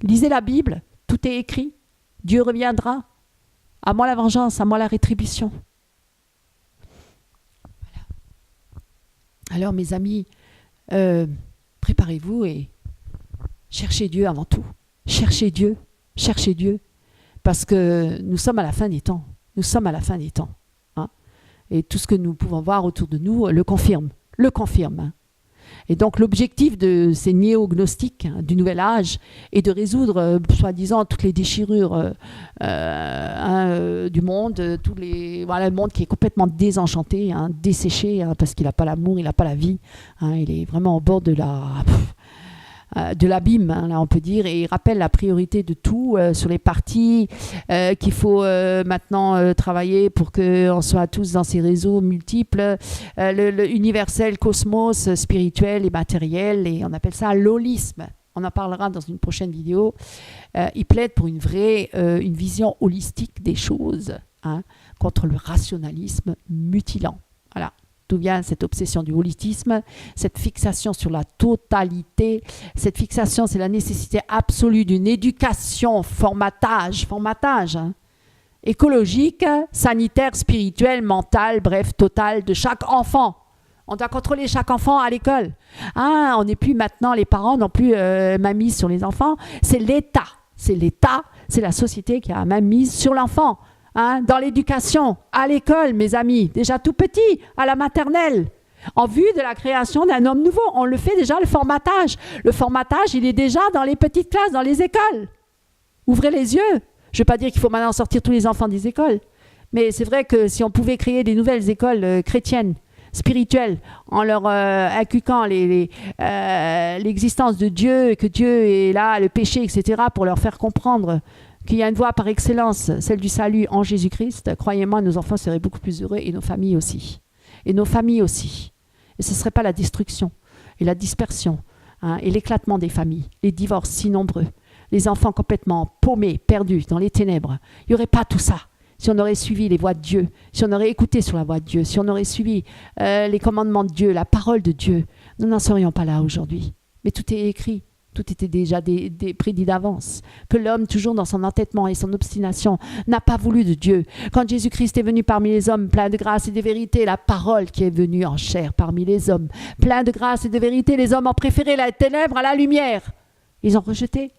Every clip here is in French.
Lisez la Bible, tout est écrit. Dieu reviendra. À moi la vengeance, à moi la rétribution. Voilà. Alors mes amis, préparez-vous et cherchez Dieu avant tout. Cherchez Dieu, parce que nous sommes à la fin des temps. Nous sommes à la fin des temps. Hein. Et tout ce que nous pouvons voir autour de nous le confirme. Hein. Et donc l'objectif de ces néo-gnostiques du Nouvel Âge est de résoudre, soi-disant, toutes les déchirures du monde, le monde qui est complètement désenchanté, desséché, parce qu'il n'a pas l'amour, il n'a pas la vie. Il est vraiment au bord de l'abîme, là on peut dire, et il rappelle la priorité de tout sur les partis, qu'il faut maintenant travailler pour qu'on soit tous dans ces réseaux multiples, le universel, cosmos, spirituel et matériel, et on appelle ça l'holisme. On en parlera dans une prochaine vidéo. Il plaide pour une vision holistique des choses, contre le rationalisme mutilant. Voilà. D'où vient cette obsession du holisme, cette fixation sur la totalité. Cette fixation, c'est la nécessité absolue d'une éducation, formatage, écologique, sanitaire, spirituel, mental, bref, total de chaque enfant. On doit contrôler chaque enfant à l'école. On n'est plus maintenant, les parents n'ont plus main mise sur les enfants. C'est l'État, c'est la société qui a main mise sur l'enfant. Dans l'éducation, à l'école, mes amis, déjà tout petit, à la maternelle, en vue de la création d'un homme nouveau. On le fait déjà, le formatage. Le formatage, il est déjà dans les petites classes, dans les écoles. Ouvrez les yeux. Je ne veux pas dire qu'il faut maintenant sortir tous les enfants des écoles, mais c'est vrai que si on pouvait créer des nouvelles écoles chrétiennes, spirituelles, en leur inculquant l'existence de Dieu, et que Dieu est là, le péché, etc., pour leur faire comprendre qu'il y a une voie par excellence, celle du salut en Jésus-Christ, croyez-moi, nos enfants seraient beaucoup plus heureux et nos familles aussi. Et ce ne serait pas la destruction et la dispersion et l'éclatement des familles, les divorces si nombreux, les enfants complètement paumés, perdus dans les ténèbres. Il n'y aurait pas tout ça si on aurait suivi les voies de Dieu, si on aurait écouté sur la voie de Dieu, si on aurait suivi les commandements de Dieu, la parole de Dieu. Nous n'en serions pas là aujourd'hui. Mais tout est écrit. Tout était déjà prédit d'avance. Que l'homme, toujours dans son entêtement et son obstination, n'a pas voulu de Dieu. Quand Jésus-Christ est venu parmi les hommes, plein de grâce et de vérité, la parole qui est venue en chair parmi les hommes, plein de grâce et de vérité, les hommes ont préféré la ténèbre à la lumière. Ils ont rejeté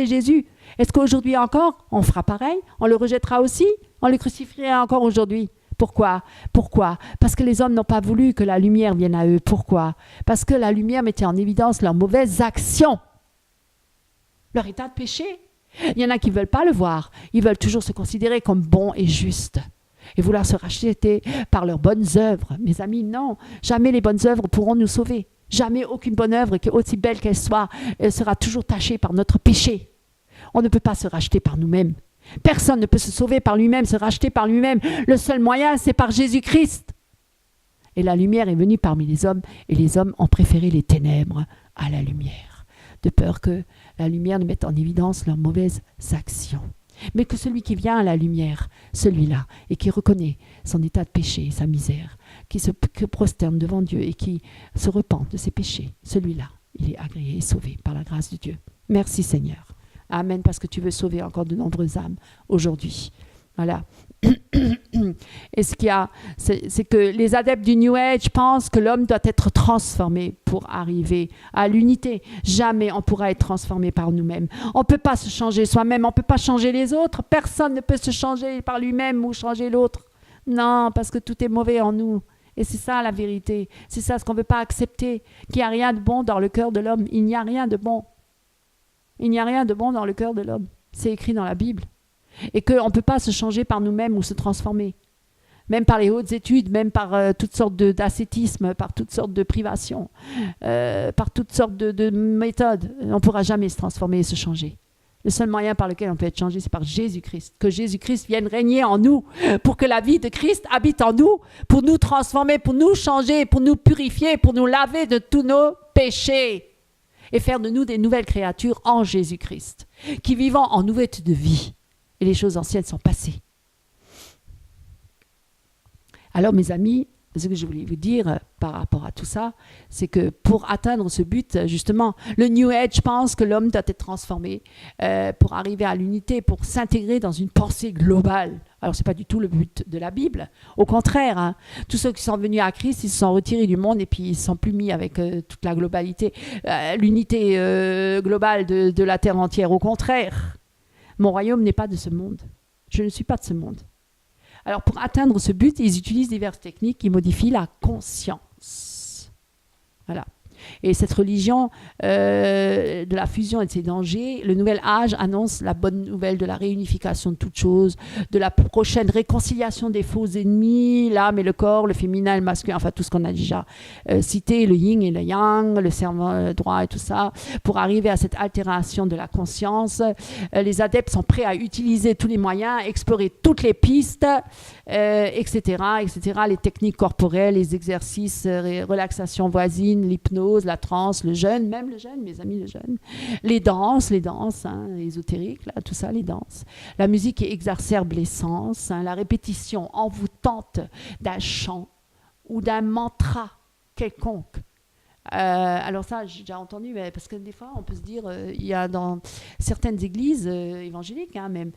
Jésus. Est-ce qu'aujourd'hui encore, on fera pareil? On le rejettera aussi? On le crucifierait encore aujourd'hui? Pourquoi? Parce que les hommes n'ont pas voulu que la lumière vienne à eux. Pourquoi? Parce que la lumière mettait en évidence leurs mauvaises actions, leur état de péché. Il y en a qui ne veulent pas le voir. Ils veulent toujours se considérer comme bons et justes et vouloir se racheter par leurs bonnes œuvres. Mes amis, non. Jamais les bonnes œuvres pourront nous sauver. Jamais aucune bonne œuvre, aussi belle qu'elle soit, elle sera toujours tachée par notre péché. On ne peut pas se racheter par nous-mêmes. Personne ne peut se sauver par lui-même, se racheter par lui-même. Le seul moyen, c'est par Jésus-Christ. Et la lumière est venue parmi les hommes, et les hommes ont préféré les ténèbres à la lumière, de peur que la lumière ne mette en évidence leurs mauvaises actions. Mais que celui qui vient à la lumière, celui-là, et qui reconnaît son état de péché, sa misère, qui se prosterne devant Dieu et qui se repent de ses péchés, celui-là, il est agréé et sauvé par la grâce de Dieu. Merci Seigneur. Amen, parce que tu veux sauver encore de nombreuses âmes aujourd'hui. Voilà. Et ce qu'il y a, c'est que les adeptes du New Age pensent que l'homme doit être transformé pour arriver à l'unité. Jamais on pourra être transformé par nous-mêmes. On ne peut pas se changer soi-même, on ne peut pas changer les autres. Personne ne peut se changer par lui-même ou changer l'autre. Non, parce que tout est mauvais en nous. Et c'est ça la vérité. C'est ça ce qu'on ne veut pas accepter. Qu'il n'y a rien de bon dans le cœur de l'homme. Il n'y a rien de bon. Il n'y a rien de bon dans le cœur de l'homme. C'est écrit dans la Bible. Et qu'on ne peut pas se changer par nous-mêmes ou se transformer. Même par les hautes études, même par toutes sortes d'ascétisme, par toutes sortes de privations, par toutes sortes de méthodes. On ne pourra jamais se transformer et se changer. Le seul moyen par lequel on peut être changé, c'est par Jésus-Christ. Que Jésus-Christ vienne régner en nous, pour que la vie de Christ habite en nous, pour nous transformer, pour nous changer, pour nous purifier, pour nous laver de tous nos péchés. Et faire de nous des nouvelles créatures en Jésus-Christ, qui vivons en nouveauté de vie. Et les choses anciennes sont passées. Alors mes amis, ce que je voulais vous dire par rapport à tout ça, c'est que pour atteindre ce but, justement, le New Age pense que l'homme doit être transformé pour arriver à l'unité, pour s'intégrer dans une pensée globale. Alors, ce n'est pas du tout le but de la Bible. Au contraire, hein, tous ceux qui sont venus à Christ, ils se sont retirés du monde et puis ils ne sont plus mis avec toute la globalité, l'unité globale de la terre entière. Au contraire, mon royaume n'est pas de ce monde. Je ne suis pas de ce monde. Alors, pour atteindre ce but, ils utilisent diverses techniques qui modifient la conscience. Voilà. Et cette religion de la fusion et de ses dangers, le nouvel âge annonce la bonne nouvelle de la réunification de toutes choses, de la prochaine réconciliation des faux ennemis, l'âme et le corps, le féminin et le masculin, enfin tout ce qu'on a déjà cité, le yin et le yang, le cerveau droit et tout ça, pour arriver à cette altération de la conscience. Les adeptes sont prêts à utiliser tous les moyens, explorer toutes les pistes, etc., etc., les techniques corporelles, les exercices, relaxation voisine, l'hypnose, la transe, le jeûne, même le jeûne, mes amis, le jeûne, les danses, hein, ésotériques, là, tout ça, les danses, la musique qui exacerbe les sens, hein, la répétition envoûtante d'un chant ou d'un mantra quelconque. Alors ça, j'ai déjà entendu, mais parce que des fois, on peut se dire, il y a dans certaines églises évangéliques, hein, même,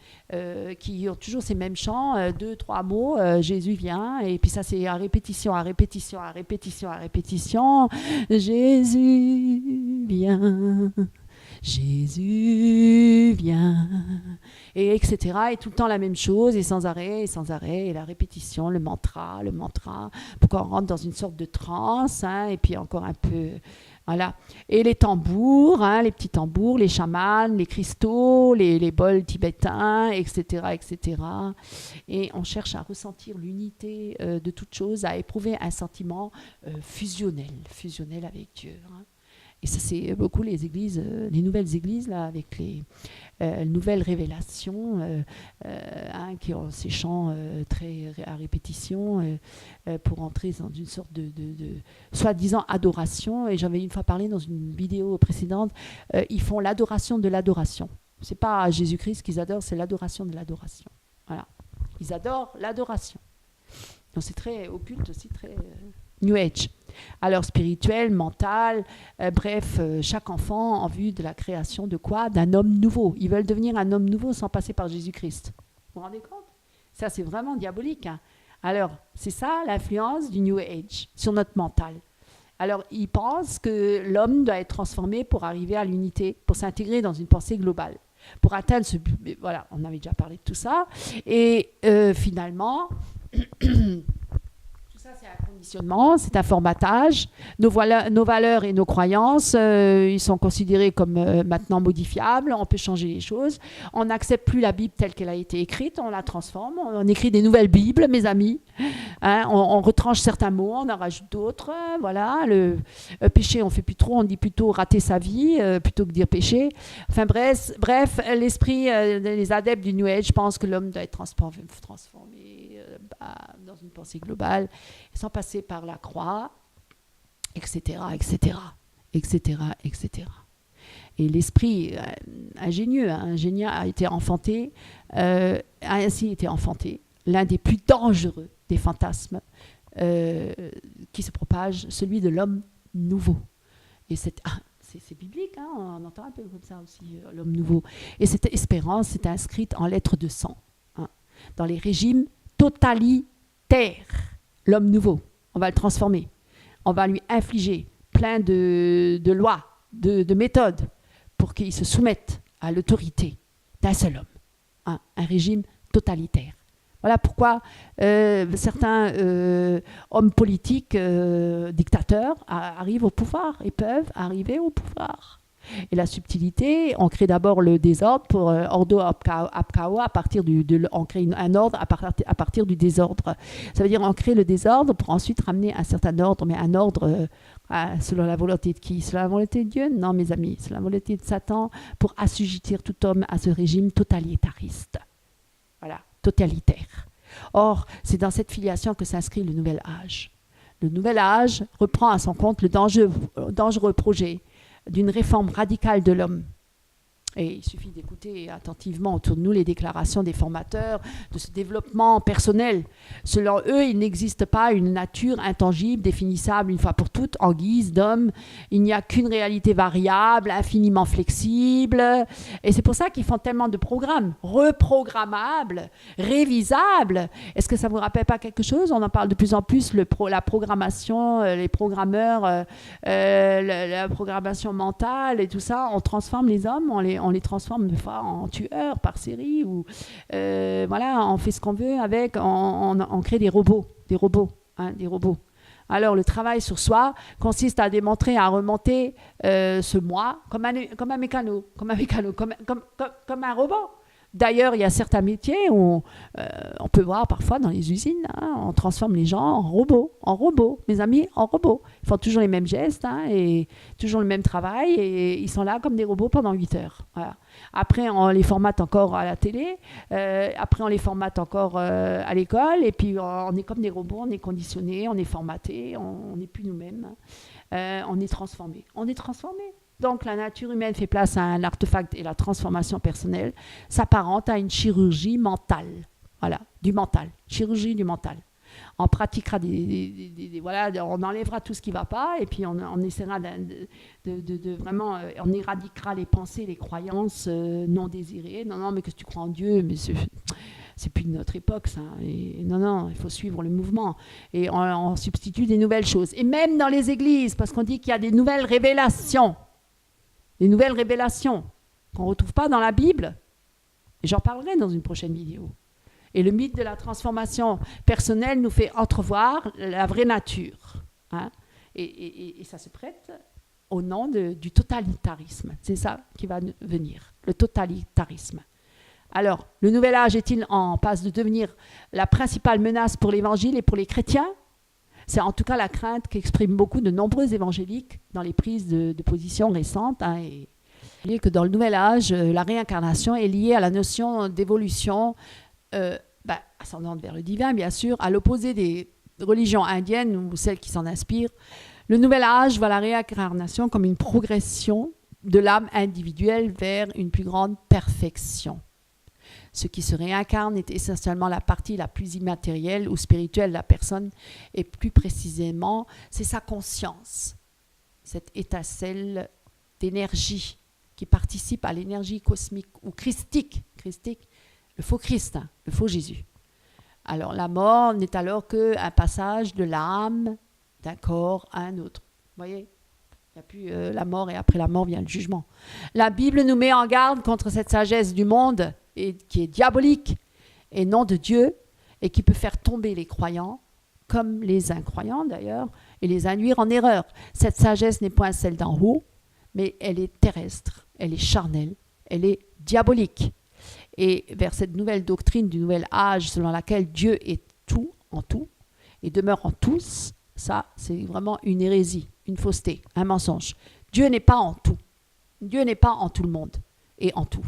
qui ont toujours ces mêmes chants, 2, 3 mots, Jésus vient, et puis ça, c'est à répétition, à répétition, à répétition, à répétition, Jésus vient, Jésus vient, et etc. Et tout le temps la même chose, et sans arrêt, et la répétition, le mantra, pour qu'on rentre dans une sorte de transe, hein, et puis encore un peu, voilà. Et les tambours, hein, les petits tambours, les chamans, les cristaux, les bols tibétains, etc., etc. Et on cherche à ressentir l'unité de toute chose, à éprouver un sentiment fusionnel avec Dieu, hein. Et ça, c'est beaucoup les églises, les nouvelles églises, là, avec les nouvelles révélations, hein, qui ont ces chants très à répétition pour entrer dans une sorte de soi-disant adoration. Et j'avais une fois parlé dans une vidéo précédente, ils font l'adoration de l'adoration. Ce n'est pas Jésus-Christ qu'ils adorent, c'est l'adoration de l'adoration. Voilà. Ils adorent l'adoration. Donc c'est très occulte aussi, très New Age. Alors spirituel, mental, bref, chaque enfant en vue de la création de quoi? D'un homme nouveau. Ils veulent devenir un homme nouveau sans passer par Jésus-Christ. Vous vous rendez compte? Ça, c'est vraiment diabolique, hein. Alors, c'est ça l'influence du New Age sur notre mental. Alors, ils pensent que l'homme doit être transformé pour arriver à l'unité, pour s'intégrer dans une pensée globale, pour atteindre ce but. Voilà, on avait déjà parlé de tout ça. Et finalement... c'est un conditionnement, c'est un formatage. Nos valeurs et nos croyances, ils sont considérés comme maintenant modifiables. On peut changer les choses. On n'accepte plus la Bible telle qu'elle a été écrite. On la transforme. On écrit des nouvelles Bibles, mes amis. Hein, on retranche certains mots, on en rajoute d'autres. Voilà. Le péché, on fait plus trop. On dit plutôt rater sa vie plutôt que dire péché. Enfin bref, l'esprit des adeptes du New Age pense que l'homme doit être transformé dans une pensée globale, sans passer par la croix, etc., etc., etc., etc. Et l'esprit ingénieux a été enfanté, a ainsi été enfanté, l'un des plus dangereux des fantasmes qui se propage, celui de l'homme nouveau. Et c'est biblique, hein, on entend un peu comme ça aussi, l'homme nouveau. Et cette espérance est inscrite en lettres de sang, hein, dans les régimes totalitaire, l'homme nouveau. On va le transformer. On va lui infliger plein de lois, de méthodes pour qu'il se soumette à l'autorité d'un seul homme. Un régime totalitaire. Voilà pourquoi certains hommes politiques, dictateurs, arrivent au pouvoir et peuvent arriver au pouvoir. Et la subtilité, on crée d'abord le désordre pour ordo ab chaos, on crée un ordre à partir du désordre. Ça veut dire on crée le désordre pour ensuite ramener un certain ordre, mais un ordre selon la volonté de qui? Selon la volonté de Dieu? Non, mes amis, selon la volonté de Satan pour assujettir tout homme à ce régime totalitariste. Voilà, totalitaire. Or, c'est dans cette filiation que s'inscrit le nouvel âge. Le nouvel âge reprend à son compte le dangereux projet d'une réforme radicale de l'homme, Et il suffit d'écouter attentivement autour de nous les déclarations des formateurs de ce développement personnel. Selon eux, il n'existe pas une nature intangible, définissable une fois pour toutes, en guise d'homme. Il n'y a qu'une réalité variable, infiniment flexible. Et c'est pour ça qu'ils font tellement de programmes reprogrammables, révisables. Est-ce que ça ne vous rappelle pas quelque chose? On en parle de plus en plus, la programmation, les programmeurs, la programmation mentale et tout ça. On transforme les hommes, on les transforme des fois en tueurs par série ou voilà, on fait ce qu'on veut avec, on crée des robots. Alors le travail sur soi consiste à démontrer, à remonter ce moi comme un mécano, comme un robot. D'ailleurs, il y a certains métiers où on peut voir parfois dans les usines, on transforme les gens en robots, mes amis, en robots. Ils font toujours les mêmes gestes et toujours le même travail et ils sont là comme des robots pendant 8 heures. Voilà. Après, on les formate encore à la télé, après on les formate encore à l'école et puis on est comme des robots, on est conditionné, on est formaté, on n'est plus nous-mêmes, on est transformé. Donc, la nature humaine fait place à un artefact et la transformation personnelle s'apparente à une chirurgie mentale. Voilà, du mental, chirurgie du mental. On pratiquera voilà, on enlèvera tout ce qui ne va pas et puis on essaiera de vraiment, on éradiquera les pensées, les croyances non désirées. Non, mais que tu crois en Dieu, mais c'est plus de notre époque, ça. Et non, il faut suivre le mouvement. Et on substitue des nouvelles choses. Et même dans les églises, parce qu'on dit qu'il y a des nouvelles révélations. Des nouvelles révélations qu'on ne retrouve pas dans la Bible. Et j'en parlerai dans une prochaine vidéo. Et le mythe de la transformation personnelle nous fait entrevoir la vraie nature. Hein? Et ça se prête au nom du totalitarisme. C'est ça qui va venir, le totalitarisme. Alors, le nouvel âge est-il en passe de devenir la principale menace pour l'Évangile et pour les chrétiens? C'est en tout cas la crainte qu'expriment beaucoup de nombreux évangéliques dans les prises de position récentes. Hein, et que dans le nouvel âge, la réincarnation est liée à la notion d'évolution ascendante vers le divin, bien sûr, à l'opposé des religions indiennes ou celles qui s'en inspirent. Le nouvel âge voit la réincarnation comme une progression de l'âme individuelle vers une plus grande perfection. Ce qui se réincarne est essentiellement la partie la plus immatérielle ou spirituelle de la personne, et plus précisément, c'est sa conscience, cette étincelle d'énergie qui participe à l'énergie cosmique ou christique, le faux Christ, le faux Jésus. Alors la mort n'est alors qu'un passage de l'âme d'un corps à un autre. Vous voyez ? Il n'y a plus la mort et après la mort vient le jugement. La Bible nous met en garde contre cette sagesse du monde qui est diabolique et non de Dieu et qui peut faire tomber les croyants, comme les incroyants d'ailleurs, et les induire en erreur. Cette sagesse n'est point celle d'en haut, mais elle est terrestre, elle est charnelle, elle est diabolique. Et vers cette nouvelle doctrine du nouvel âge selon laquelle Dieu est tout en tout et demeure en tous, ça c'est vraiment une hérésie, une fausseté, un mensonge. Dieu n'est pas en tout. Dieu n'est pas en tout le monde et en tout.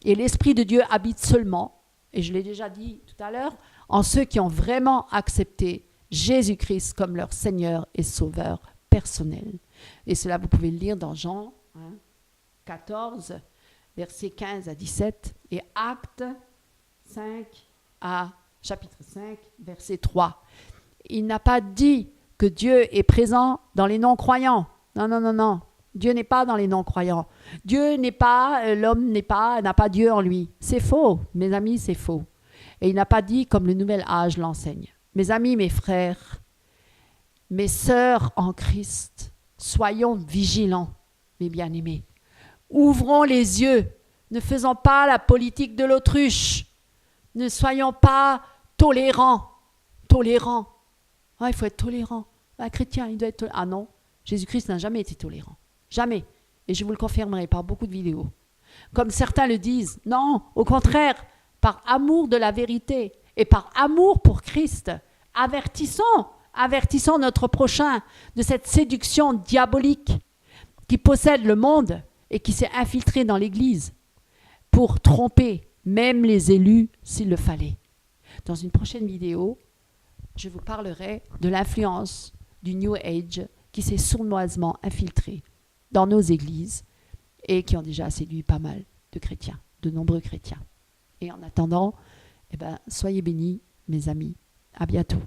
Et l'Esprit de Dieu habite seulement, et je l'ai déjà dit tout à l'heure, en ceux qui ont vraiment accepté Jésus-Christ comme leur Seigneur et Sauveur personnel. Et cela, vous pouvez le lire dans Jean 14, versets 15 à 17, et Actes 5 à chapitre 5, verset 3. Il n'a pas dit que Dieu est présent dans les non-croyants. Non. Dieu n'est pas dans les non-croyants. Dieu n'est pas, l'homme n'a pas Dieu en lui. C'est faux, mes amis, c'est faux. Et il n'a pas dit comme le nouvel âge l'enseigne. Mes amis, mes frères, mes sœurs en Christ, soyons vigilants, mes bien-aimés. Ouvrons les yeux, ne faisons pas la politique de l'autruche. Ne soyons pas tolérants. Il faut être tolérant. Un chrétien, il doit être tolérant. Ah non, Jésus-Christ n'a jamais été tolérant. Jamais. Et je vous le confirmerai par beaucoup de vidéos. Comme certains le disent, non, au contraire, par amour de la vérité et par amour pour Christ, avertissons notre prochain de cette séduction diabolique qui possède le monde et qui s'est infiltrée dans l'Église pour tromper même les élus s'il le fallait. Dans une prochaine vidéo, je vous parlerai de l'influence du New Age qui s'est sournoisement infiltré dans nos églises et qui ont déjà séduit pas mal de chrétiens, de nombreux chrétiens. Et en attendant, soyez bénis, mes amis. À bientôt.